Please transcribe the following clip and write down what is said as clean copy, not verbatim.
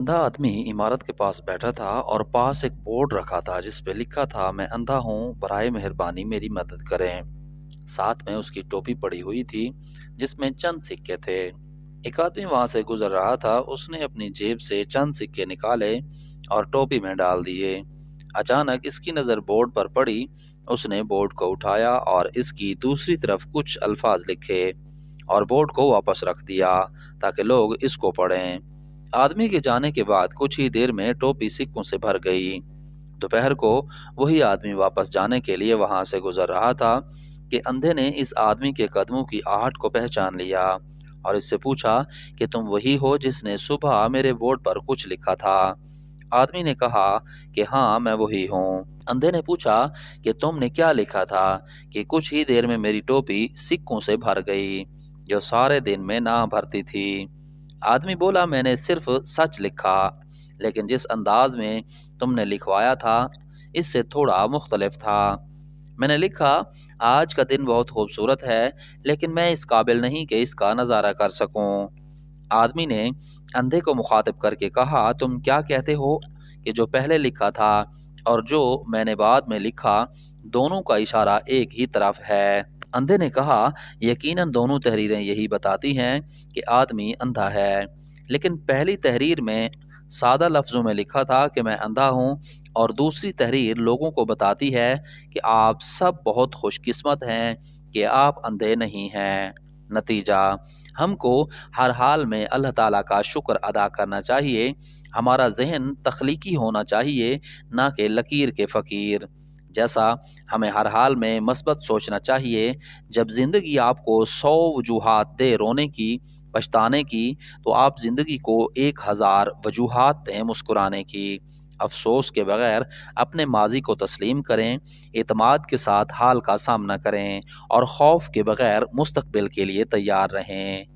अंधा आदमी इमारत के पास बैठा था और पास एक बोर्ड रखा था जिस पे लिखा था, मैं अंधा हूँ, बराए मेहरबानी मेरी मदद करें। साथ में उसकी टोपी पड़ी हुई थी जिसमें चंद सिक्के थे। एक आदमी वहां से गुजर रहा था, उसने अपनी जेब से चंद सिक्के निकाले और टोपी में डाल दिए। अचानक इसकी नज़र बोर्ड पर पड़ी। उसने बोर्ड को उठाया और इसकी दूसरी तरफ कुछ अल्फाज लिखे और बोर्ड को वापस रख दिया ताकि लोग इसको पढ़ें। आदमी के जाने के बाद कुछ ही देर में टोपी सिक्कों से भर गई। दोपहर को वही आदमी वापस जाने के लिए वहां से गुजर रहा था कि अंधे ने इस आदमी के कदमों की आहट को पहचान लिया और इससे पूछा कि तुम वही हो जिसने सुबह मेरे बोर्ड पर कुछ लिखा था। आदमी ने कहा कि हाँ, मैं वही हूँ। अंधे ने पूछा कि तुमने क्या लिखा था कि कुछ ही देर में मेरी टोपी सिक्कों से भर गई जो सारे दिन में ना भरती थी। आदमी बोला, मैंने सिर्फ सच लिखा, लेकिन जिस अंदाज में तुमने लिखवाया था इससे थोड़ा मुख्तलिफ था। मैंने लिखा, आज का दिन बहुत खूबसूरत है, लेकिन मैं इस काबिल नहीं कि इसका नज़ारा कर सकूं। आदमी ने अंधे को मुखातिब करके कहा, तुम क्या कहते हो कि जो पहले लिखा था और जो मैंने बाद में लिखा, दोनों का इशारा एक ही तरफ है। अंधे ने कहा, यकीनन दोनों तहरीरें यही बताती हैं कि आदमी अंधा है, लेकिन पहली तहरीर में सादा लफ्ज़ों में लिखा था कि मैं अंधा हूँ और दूसरी तहरीर लोगों को बताती है कि आप सब बहुत खुशकिस्मत हैं कि आप अंधे नहीं हैं। नतीजा, हमको हर हाल में अल्लाह ताला का शुक्र अदा करना चाहिए। हमारा ज़हन तख्लीकी होना चाहिए, ना कि लकीर के फ़कीर जैसा। हमें हर हाल में मस्बत सोचना चाहिए। जब ज़िंदगी आपको 100 वजूहात दे रोने की, पछताने की, तो आप ज़िंदगी को 1000 वजूहात दें मुस्कुराने की। अफ़सोस के बगैर अपने माज़ी को तस्लीम करें, एतमाद के साथ हाल का सामना करें और खौफ के बगैर मुस्तकबिल के लिए तैयार रहें।